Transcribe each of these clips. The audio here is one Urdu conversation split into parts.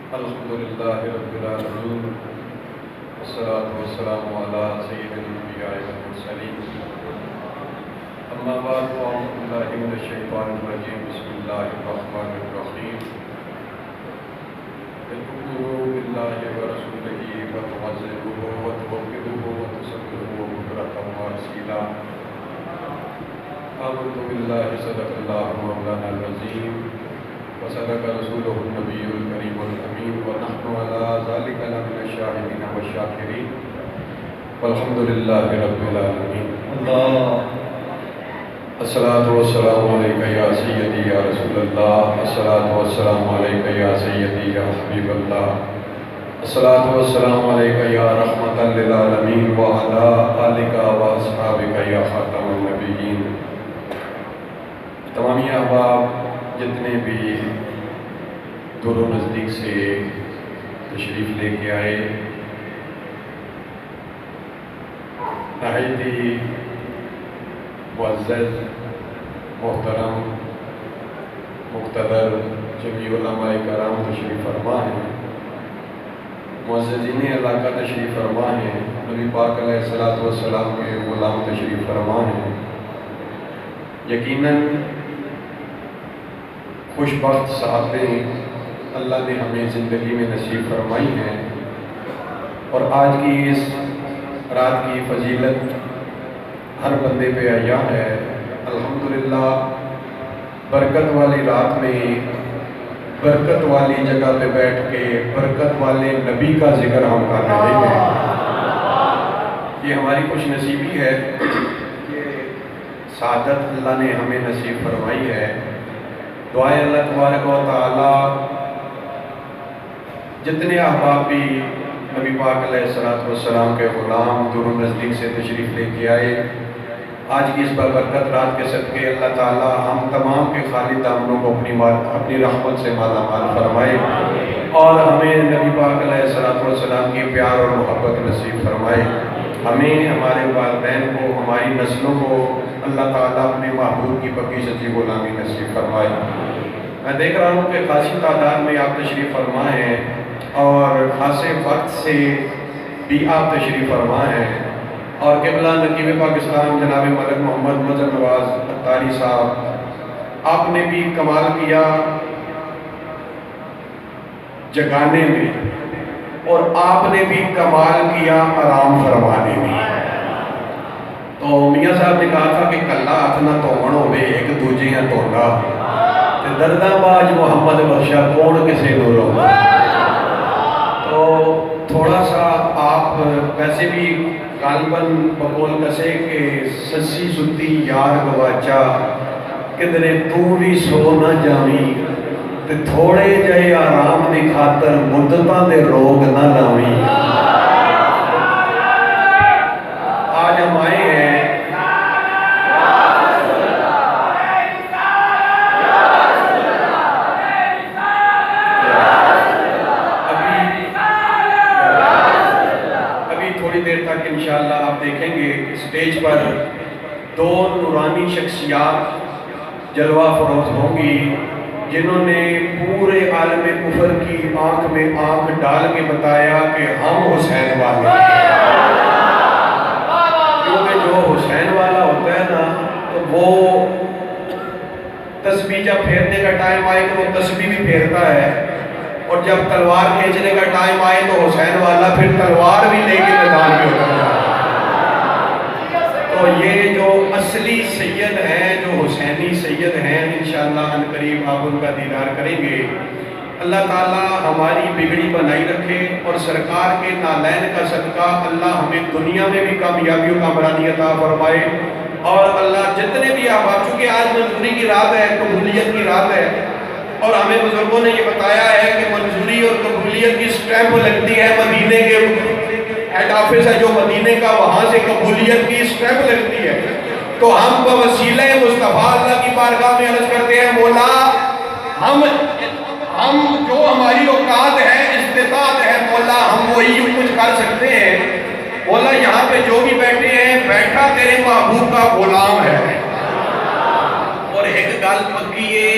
الحمد لله رب العالمين والصلاة والسلام على سيد الأنبياء والمرسلين أما بعد فأعوذ بالله من الشيطان الرجيم بسم الله الرحمن الرحيم لتؤمنوا بالله ورسوله وتعزروه وتوقروه وتسبحوه بكرة وأصيلا آمنت بالله صدق الله مولانا العظيم وصدق رسوله النبي الكريم الأمين ونحن على ذلك لمن الشاهدين والشاكرين والحمد لله رب العالمين. الصلاة والسلام عليك يا سيدي يا رسول الله، الصلاة والسلام عليك يا سيدي يا حبيب الله، الصلاة والسلام عليك يا رحمة للعالمين وعلى آلك وأصحابك يا خاتم النبيين. تمامی احباب جتنے بھی دور و نزدیک سے تشریف لے کے آئے، نہایت ہی معزز محترم مقتدر جمیع علماء کرام تشریف فرما ہیں، معززین علاقہ تشریف فرما ہیں، نبی پاک علیہ السلام کے غلام تشریف فرما ہیں. یقیناً خوش بخت صحابیں اللہ نے ہمیں زندگی میں نصیب فرمائی ہیں، اور آج کی اس رات کی فضیلت ہر بندے پہ عیاں ہے. الحمدللہ برکت والی رات میں برکت والی جگہ پہ بیٹھ کے برکت والے نبی کا ذکر ہم کر رہے ہیں. یہ ہماری خوش نصیبی ہے کہ سعادت اللہ نے ہمیں نصیب فرمائی ہے. دعائے اللہ تبارک و تعالی جتنے احباب بھی نبی پاک علیہ السلام کے غلام دور و نزدیک سے تشریف لے کے آئے، آج کی اس برکت رات کے صدقے اللہ تعالی ہم تمام کے خالی دامنوں کو اپنی رحمت سے مالا مال فرمائے، اور ہمیں نبی پاک علیہ السلام کی پیار اور محبت نصیب فرمائے. ہمیں، ہمارے والدین کو، ہماری نسلوں کو اللہ تعالیٰ اپنے محبوب کی پکی سچی غلامی نصیب فرمائے. میں دیکھ رہا ہوں کہ خاصی تعداد میں آپ تشریف فرما ہیں، اور خاصے وقت سے بھی آپ تشریف فرما ہیں، اور قبلہ نقیب پاکستان جناب ملک محمد مظہر نواز اتاری صاحب، آپ نے بھی کمال کیا جگانے میں، اور آپ نے بھی کمال کیا آرام فرمانے میں. تو میاں صاحب نے کہا تھا کہ کلا ہاتھ نہ دھوون ہوے ایک دوجے ہاں دھوندا، تے درداں باج محمد بخشا کون کسے نوں روندا. تو تھوڑا سا آپ ویسے بھی غالباً بقول کسے کہ سسی ستی یار گواچا کدھرے تو بھی سو نہ جاویں، تے تھوڑے جہے آرام دی خاطر مدتاں دے روگ نہ لاویں. آج ہم آئے ہیں دیر تک انشاءاللہ آپ دیکھیں گے سٹیج پر دو نورانی شخصیات جلوہ فروز ہوں گی، جنہوں نے پورے عالم کفر کی آنکھ میں آنکھ ڈال کے بتایا کہ ہم حسین والے ہیں. کیونکہ جو حسین والا ہوتا ہے نا، تو وہ تسبیح جب پھیرنے کا ٹائم آئے تو وہ تسبیح بھی پھیرتا ہے، اور جب تلوار کھینچنے کا ٹائم آئے تو حسین والا پھر تلوار بھی لے کے میدان میں اتر جاتا ہے. تو یہ جو اصلی سید ہیں، جو حسینی سید ہیں، انشاءاللہ ان قریب آپ ان کا دیدار کریں گے. اللہ تعالیٰ ہماری بگڑی بنائی رکھے، اور سرکار کے نالین کا صدقہ اللہ ہمیں دنیا میں بھی کامیابی و کامرانی عطا فرمائے. اور اللہ جتنے بھی آپ چونکہ آج منظوری کی رات ہے، قبولیت کی رات ہے، اور ہمیں بزرگوں نے یہ بتایا ہے کہ منظوری اور قبولیت کی سٹیمپ لگتی ہے مدینے کے ہیڈ آفس ہے جو مدینے کا، وہاں سے قبولیت کی سٹیمپ لگتی ہے. تو ہم بوسیلہ مصطفیٰ اللہ کی بارگاہ میں عرض کرتے ہیں، مولا ہم جو ہماری اوقات ہے، استطاعت ہے، مولا ہم وہی کچھ کر سکتے ہیں. مولا یہاں پہ جو بھی بیٹھے ہیں، بیٹھا تیرے محبوب کا غلام ہے. اور ایک گل پکی ہے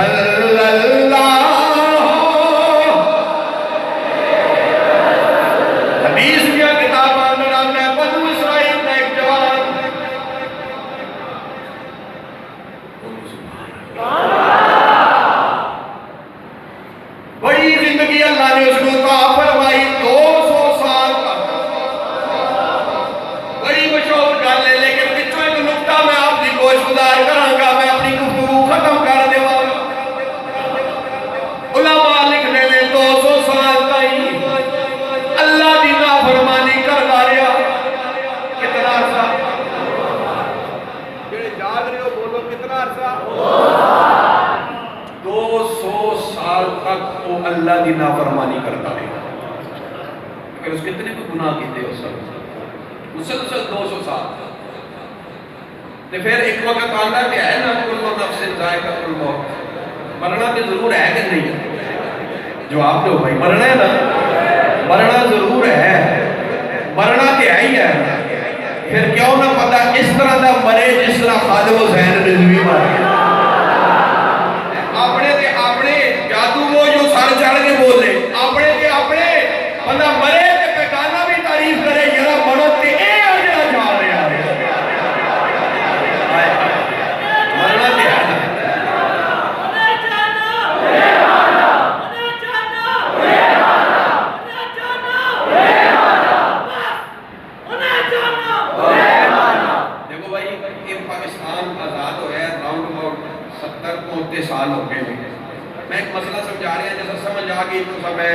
صلی اللہ حدیث کیا کتاب نام ہے بنو اسرائیل کا ایک جوان بڑی زندگی اللہ نے اس کو عطا فرمائی 200 سال تک بڑی مشہور گل ہے لیکن پچھو ایک نقطہ میں آپ کی گوش گزار کراں گا میں اپنی گفتگو ختم کر دے علماء لکھنے نے 200 سال تائیں اللہ دی نافرمانی کرتا رہا کتنا عرصہ جڑے جاگ رہے ہو بولو کتنا عرصہ 200 سال تک وہ اللہ دی نافرمانی کرتا رہا کہ اس کتنے کو گناہ کیتے ہو سب مسلسل 200 سال تے پھر ایک وقت آنا کہ ہے نا کل نفس ذائقہ الموت مرنا تو ضرور ہے کہ نہیں جواب دو بھائی مرنا ہے نا مرنا ضرور ہے مرنا تو ہے ہی ہے پھر کیوں نہ پتا اس طرح دا مرے جس طرح خالد حسین رضوی مر اپنے جادو وہ جو سر چڑھ کے بولے اپنے بندہ مرے تے بیگانہ بھی تعریف کرے یارا مرد تے اے آ جڑا جا رہا ہے مرنا تے ہے نا دیکھو بھائی یہ پاکستان آزاد ہو گیا راؤنڈ اباؤٹ 70-75 سال ہو گئے میں ایک مسئلہ سمجھا رہا ہے جیسا سمجھ آ گئی تو سب میں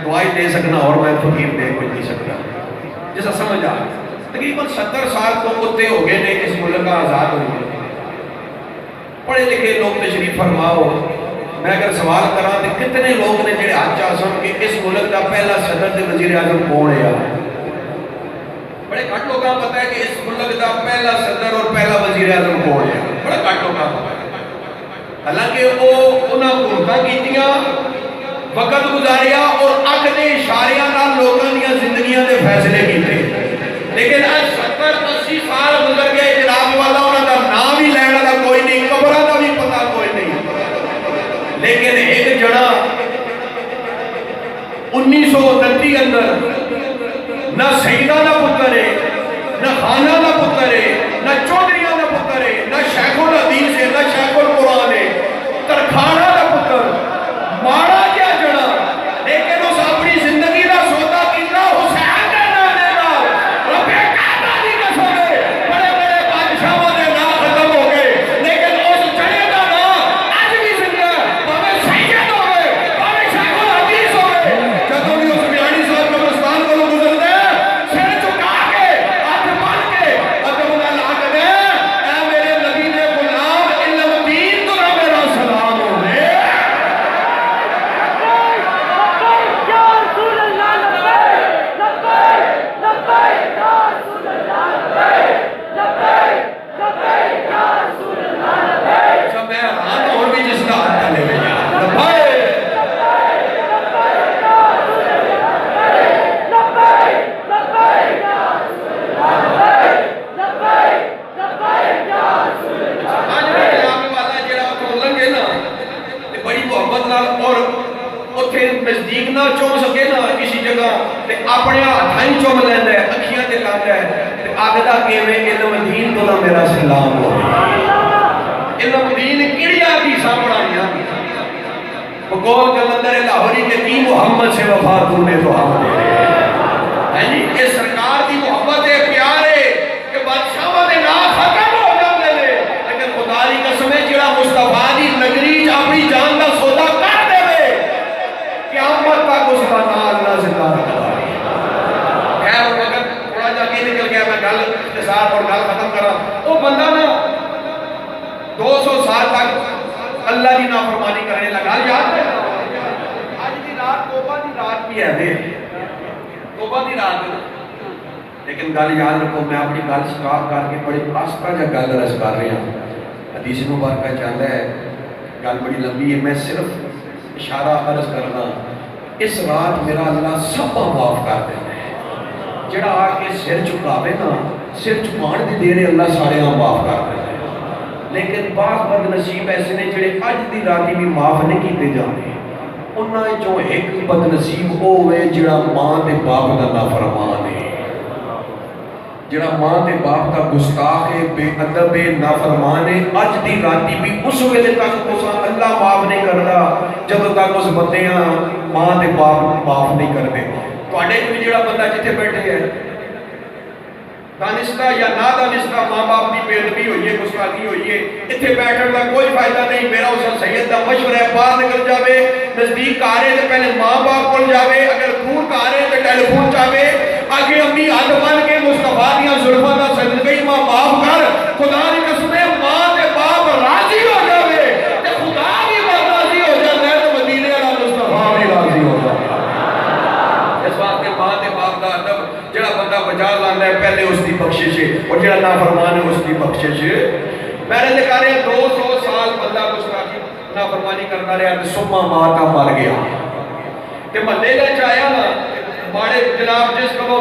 دعائی دے سکنا اور میں فقیر دے کوئی نہیں سکتا جیسا سمجھ آ گئی تقریباً 70 سال تو کتے ہو گئے نے اس ملک کا آزاد ہو گئے پڑھے لکھے لوگ تشریف فرماؤ میں اگر سوال کراں تو کتنے لوگ نے جڑے ہاتھ چاہ سن کہ اس ملک کا پہلا صدر تے وزیر اعظم کون ہے بڑے گھٹ لوگوں کو پتا ہے کہ اس ملک کا پہلا صدر اور پہلا وزیر اعظم کون ہے بڑے گھٹ لوگوں کو پتا ہے حالانکہ وہ انہاں حکومتاں کیتیاں وقت گزاریا اور اگلے اشاریاں نال لوگوں دی زندگیاں دے فیصلے کیتے لیکن اج 70-80 سال گزر گئے جناب والا انہاں دا نام ہی لین والا کوئی نہیں قبراں دا بھی پتہ کوئی نہیں لیکن ایک جڑا 1929 اندر نہ سیدہ دا پتر ہے نہ خانہ دا پتر ہے نہ چودھریاں دا پتر ہے نہ شیخ الحدیث ہے نہ شیخ القرآن ہے ترکھانہ دا پتر مارا کیا جڑا لیکن اس اپنی زندگی دا سودا کیتا حسین دے نانے نال رب کعبہ دی قسم ہے بڑے بڑے بادشاہاں دے نام ختم ہو گئے لیکن اس جڑے دا نام اج بھی زندہ بھاوے سید ہوے بھاوے شیخ الحدیث ہوے جدوں بھی اس بیانی صاحب قبرستان کو گزردا ہے سر جھکا کے ہاتھ بن کے ادب نال لا کے اے میرے نبی دے غلام علم دین تو میرا سلام ہوے نزدیک نہ چوم سکے نا کسی جگہ اپنے ہاتھاں چوم لینا ہے اکھیاں تے لانا ہے آگدا کیویں علم دین تو میرا سلام ہو علم دین کیڑیاں کی سامڑائیاں بقول کلندر لاہوری کے کی محمد سے وفا تو نے تو ہم دے جی یہ سرکار کی محبت ہے پیار ہے کہ بادشاہاں دے نام ختم ہو جاندے نے لیکن خدا دی قسم ہے جڑا مصطفیٰ دی نگری اپنی جان دا سودا کر دے قیامت تک اس کا نام اللہ زندہ رکھتا ہے خیر وقت تھوڑا جا کے نکل گیا میں گل اختصار اور گل ختم کر رہا وہ بندہ نا 200 سال تک اللہ کی نافرمانی کرنے لگا یاد ہے آج کی رات توبہ دی رات بھی ہے توبہ دی رات ہے لیکن گل یاد رکھو میں اپنی گل سٹارٹ کر کے بڑی آستہ جا گل رس کر رہا ہوں حدیث مبارکہ چاہتا ہے گل بڑی لمبی ہے میں صرف اشارہ عرض کرنا اس رات میرا اللہ سب معاف کر دینا ہے جڑا آ کے سر چکاوے نا سر چکان دی دیر اللہ سارے معاف کر دینا ہے لیکن بعض بد نصیب ایسے نے جڑے اج دی راتی بھی معاف نہیں کیتے جانے انہاں چوں ایک بد نصیب او ہوئے جڑا ماں تے باپ دا نافرمان ہے جڑا ماں تے باپ دا گستاخ ہے بے ادب ہے نافرمان ہے اج دی راتی بھی اس ویلے تک اس اللہ معاف نہیں کردا جب تک اس بندیاں ماں تے باپ معاف نہیں کرتے تواڈے وچ جڑا بندہ جتھے بیٹھے ہے دانستہ یا نہ دانستہ ماں باپ کی بے ادبی ہوئی ہے گستاخی ہوئی ہے اتنے بیٹھنے کا کوئی فائدہ نہیں میرا اس سید کا مشورہ ہے باہر نکل جاوے نزدیک آ رہے تو پہلے ماں باپ کو جاوے اگر دور آ رہے تو ٹیلی فون چاہے آگے امی ہاتھ بن کے مصطفیٰ دیا زلفاں کا صدقہ ہی ماں معاف کر خدا کی قسم ماں تے باپ راضی ہو جاوے تے خدا بھی راضی ہو جاتا ہے تو مدینے والا مصطفیٰ بھی راضی ہو جاتا ہے اس بات کے ماں تے باپ کا ادب جڑا بندہ بجا لانا ہے پہلے اس کی بخشش ہے اور جڑا نافرمان ہے اس کی بخشش ہے میں نے دیکھا رہے 200 سال بندہ گستاخی نافرمانی کرتا رہا تو سما ماتا مر گیا کہ محلے کا چاہیا نا ماڑے جناب جس کو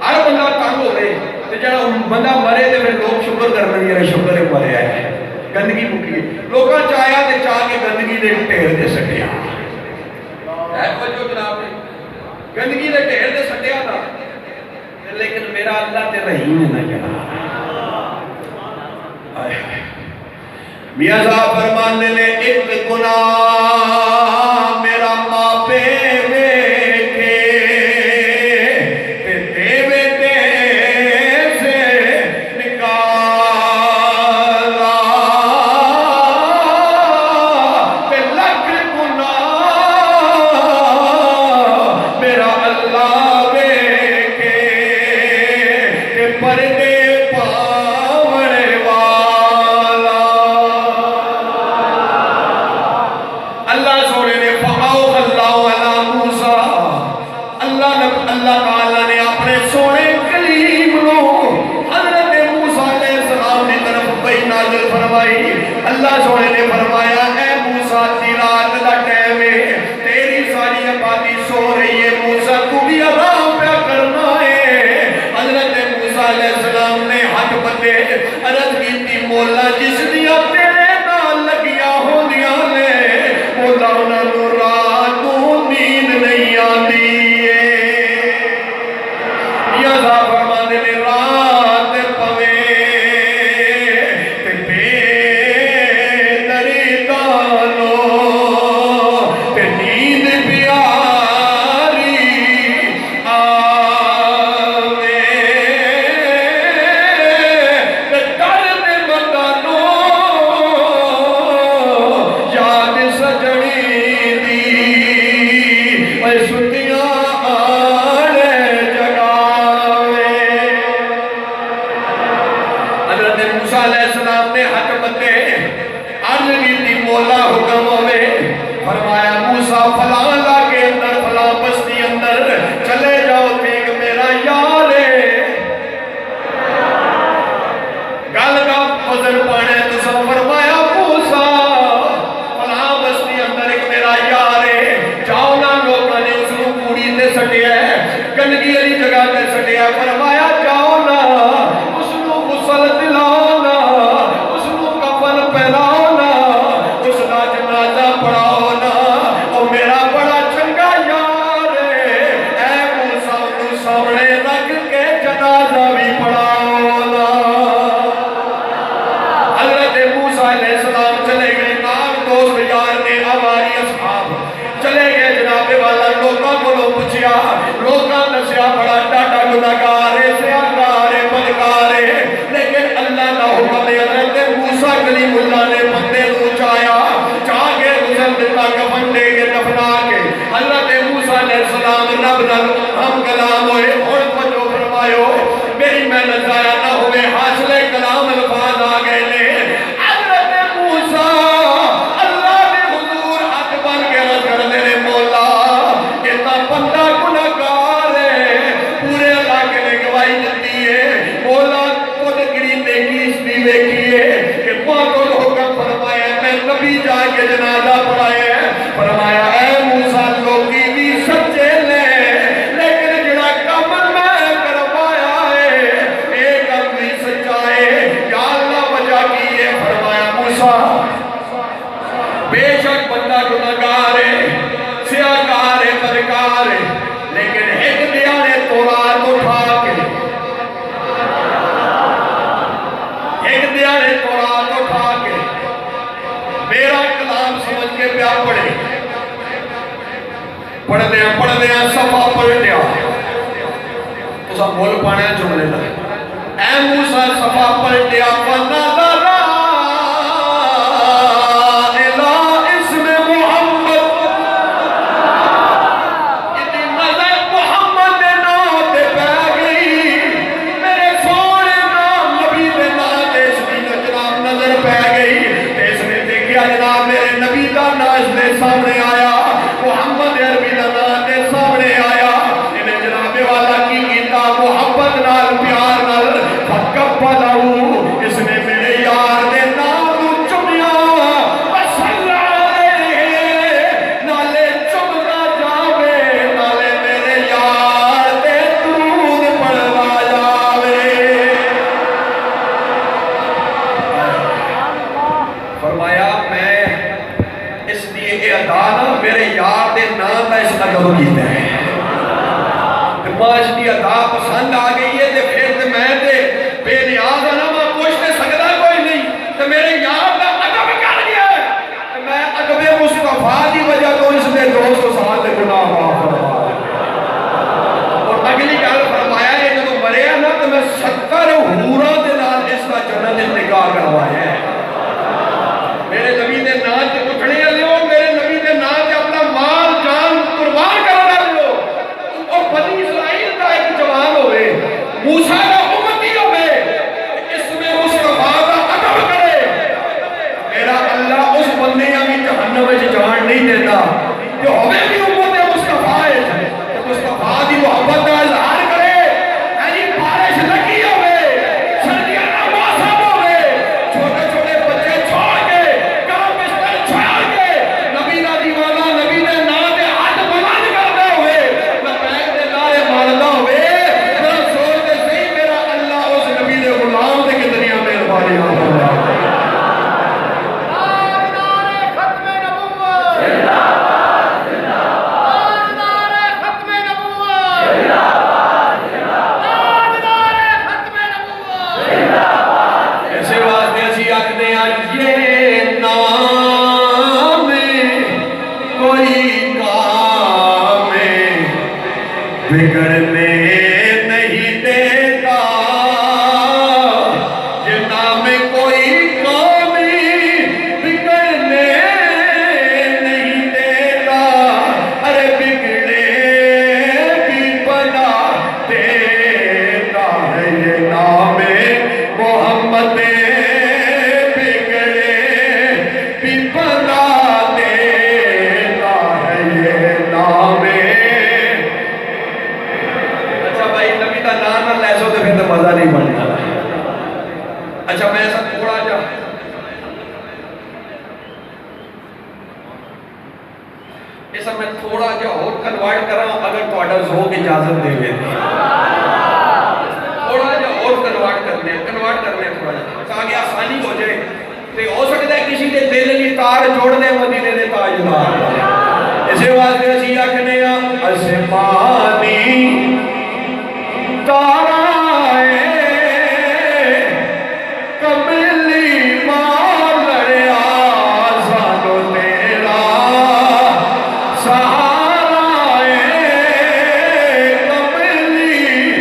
ہر بندہ تنگ ہو رہے تو جڑا بندہ مرے تو پھر لوگ شکر کرنے دیا شکر ہے مریا ہے گندگی مکی ہے لوگاں چاہیا تے چاہ کے گندگی دے ٹھیر دے سٹیا ہے جو جناب نے گندگی دے ٹھیر دے سٹیا نا لیکن میرا اللہ تے رحیم نہ جنا میاں صاحب فرمانے نے ایک گناہ میرا ماں پہ ویکھے تے دیوے تے سے نکالا تے لکھ گناہ میرا اللہ ویکھے تے پردے اللہ سونے نے فرمایا اے موسیٰ دی رات دا ٹائم ہے تیری ساری آبادی سو رہی ہے موسیٰ تو بھی آرام پہ کرنا ہے حضرت موسیٰ علیہ السلام نے ہاتھ بندے عرض کی تھی مولا جس دیا تیرے نال لگیا ہو دیا لے مولا انہاں نو رات کو نیند نہیں آندی ہے یا صاحب فرمانے نے رات پوے میرا کلام سمجھ کے پیا پڑھے پڑھ دیا صفحہ پلٹیا تو سب بول پانے جملے لگے اے موسیٰ صفحہ پلٹیا فنظر سامنے آیا محمد عربی نظر دے سامنے آیا انہیں جناب والا کی گیتا محبت نال پیار نال فکب پلاؤ اس نے میرے یار دے نام چمیا بسلا نالے چمنا جاوے نالے میرے یار دے دود پڑھوا جاوے فرمایا میں اس لیے اے ادانا میرے یار دے نام دا اس ادب کیتے ہیں ماش دی ادا پسند آ گئی ہے تے پھر تے میں تے بے نیاز ہے نا میں پوچھتے سکتا کوئی نہیں تے میرے یار دا ادب کر گیا ہے تے میں ادب مصطفیٰ دی وجہ تو اس دے دوست و ساتھ دے گناہ معاف فرما اور اگلی گل فرمایا ہے جب مریا نا تو میں 70 حوراں دے نال اس دا جنت انتقال کروایا ہے میرے نبی دے نام تے اٹھنے والے ہو میرے نبی دے نام تے اپنا مال جان قربان کرنے والے ہو اور بنی اسرائیل دا ایک جوان ہوئے موسیٰ دا امتی ہوئے اس میں مصطفیٰ دا ادب کرے میرا اللہ اس بندے یا بھی جہنم میں جان نہیں دیتا کہ ہمیں بھی امت مصطفیٰ ہے کہ مصطفیٰ دی محبت دا اظہار کرے ایلی بارش لگی ہوئے سردیاں کا موسم ہوئے چھوٹے چھوٹے بچے چھوڑ کے کام بستر چھوڑ کے نبی دا دیوانہ نبی دے نام دے ہاتھ بلند کرتے ہوئے لبیک دے نعرے مارتا ہوئے ذرا زور دے صحیح میرا اللہ اس نبی دے غلام دے کتنی مہربانی فرمائے ایسے واسطے اسی آکھتے ہیں یہ نام کوئی کام بگڑنے نہیں دیتا یہ نام کوئی کام بگڑنے نہیں دیتا ارے بگڑے بھی بنا دیتا ہے یہ نام محمد بگڑے بھی بنا دیتا ہے یہ نام اچھا بھائی نبی کا نام نہ لے سو تو پھر تو مزہ نہیں بنتا اچھا میں ایسا تھوڑا جا ایسا میں تھوڑا جا اور کنورٹ کر رہا ہوں اگر توڑا ذوق اجازت دے گئے تھوڑا جا اور کنورٹ کرنے تھوڑا جا تاکہ آسانی ہو جائے تو ہو سکتا ہے کسی نے دل کی تار جوڑ دے مدینے دے تاجدار اسے واسطے اسی آکھنے آسمانی تارائے کملی مار لڑیا سانو تیرا سہارا کملی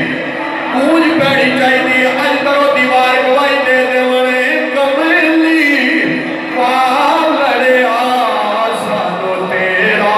پوج پیڑی چاہی دی اج کرو دیوار گوائی دے دے ونے کملی مار لڑیا سانو تیرا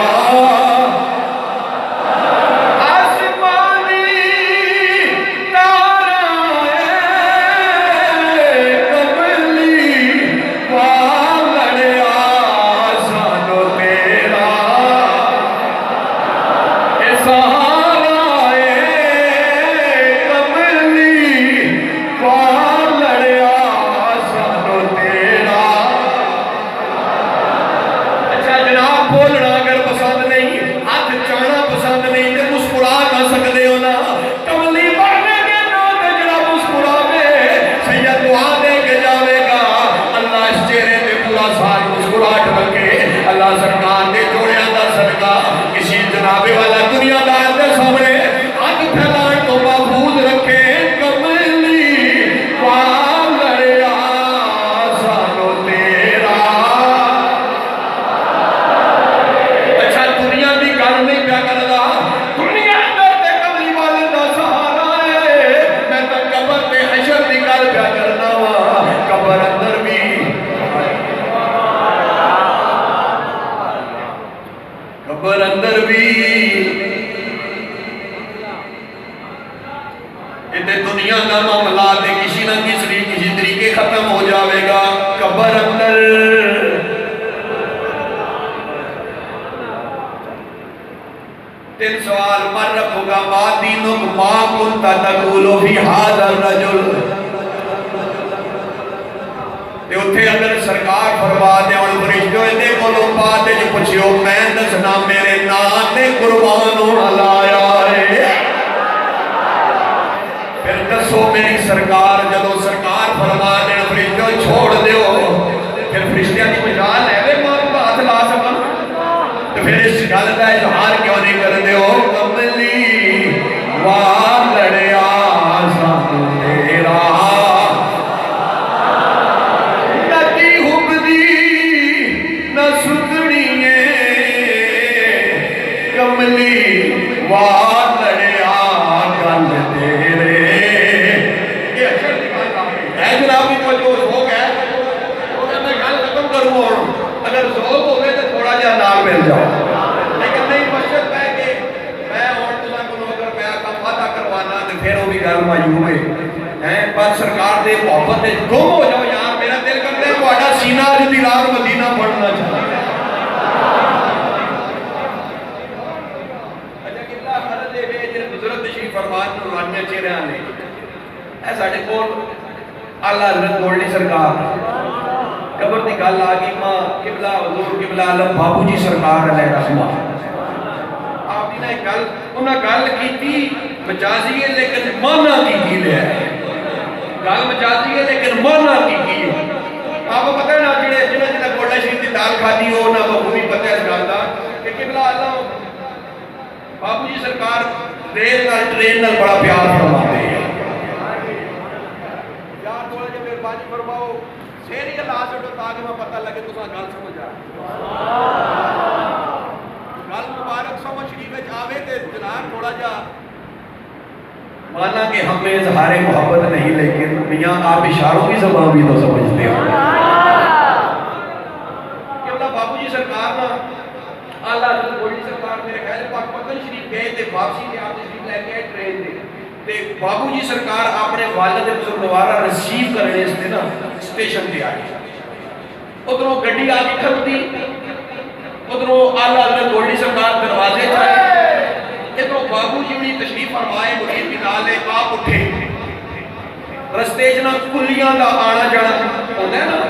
ہو جاوے گا قبر اندر تین سوال من رکھوگا ما دینک ما کنتا تقولو فی حاضر الرجل تے اتھے اگر سرکار فرما دے اور فرشتوں دے کولو پاتے جو پچھو میں دسنا میرے نانے قربان ہونا لایا ہے پھر دسو میری سرکار جدو سرکار فرما دے فرشتوں چھوڑ دے ہو پھر فرشتیاں کی مجال ہے وے ماں کو ہاتھ لا سکا تو پھر اس گل کا اظہار کیوں نہیں کر دے ہو کملی وار لڑیا سانو تیرا کملی وار لڑیا گل تیرے اے جناب کی کوئی جو ذوق ہے میں گل ختم کروں اور اگر ذوق ہوئے تو تھوڑا جہا نال مل جاؤ لیکن نہیں مشکل ہے کہ میں اور تلا کو اگر میں کم وعدہ کروانا تو پھر وہ بھی گل معیوب ہے پر سرکار دے محبت دے گم ہو جاؤ یار میرا دل کرتا ہے تھوڑا سینہ جدی رات مدینہ پڑھنا چاہتا فرمان نورانیہ چہرے آنے اے ساڑھے کون اللہ حضرت گولڈی سرکار قبر دی گل آگی ماں قبلہ حضور قبلہ عالم بابو جی سرکار علیہ رحمہ آپ نے انہاں گل کی تھی مجازی ہے لیکن مانا کی لے ہے گل مجازی ہے لیکن مانا کی ہے آپ کو پتہ ہے نا جنہ گولڈا شریف دی دال کھاتی ہو نا وہ بھی پتہ ہے اس گل دا کہ قبلہ عالم بابو جی سرکار ٹرین نال بڑا پیار فرماتے ہیں یار تھوڑا جب مہربانی فرماؤ شیری اللہ چھوڑو تاکہ میں پتہ لگے تو گل سمجھ آ گل مبارک سمجھ شریف آوے تے جناب تھوڑا جا مانا کہ ہم میں اظہار محبت نہیں لیکن میاں آپ اشاروں کی زبان بھی تو سمجھتے ہو کہ اللہ بابو جی سرکار نا اللہ حضرت گولڈی سرکار میرے خیال پاک پتن شریف گئے تے واپسی تے آپ شریف لے کے ٹرین تے بابو جی سرکار اپنے والد بزرگوارا ریسیو کرنے اس نے نا اسٹیشن تے آئے ادھروں گڈی آگے کھلتی ادھروں اللہ حضرت گولڈی سرکار دروازے چاہے ادھروں بابو جی انہیں تشریف فرمائے مرید بلالے آپ اٹھے رستے جنا کلیاں دا آنا جانا ہوتا ہے نا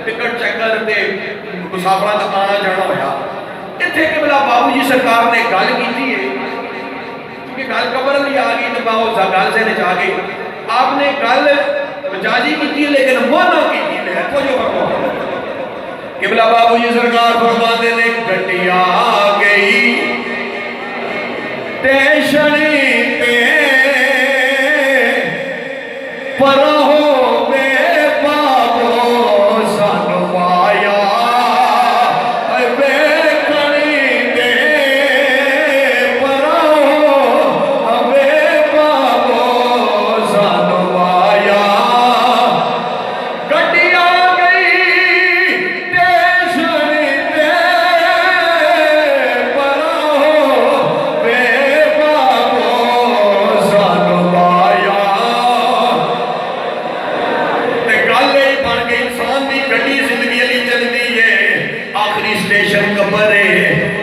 ٹکٹ چیکر تے مسافران دا آنا جانا ہویا اتھے کہ بلا بابو جی سرکار نے گل کی تھی ہے کیونکہ گل قبر لی آگئی نباہو گل سے نچا گئی آپ نے گل مجازی کی تھی لیکن مانا کی تھی ہے تو جو فرما کہ بلا بابو جی سرکار فرماتے نے گھٹی آگئی ٹیشنی پہ پرہو بے بابو سنوایا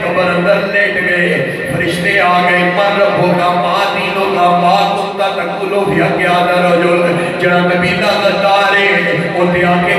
قبر اندر لیٹ گئے فرشتے آگئے من ربھوگا ما دینوگا ما کنتا تقولو فی حق آدھا رجل جڑا نبی دا غدارے ہوتے آگے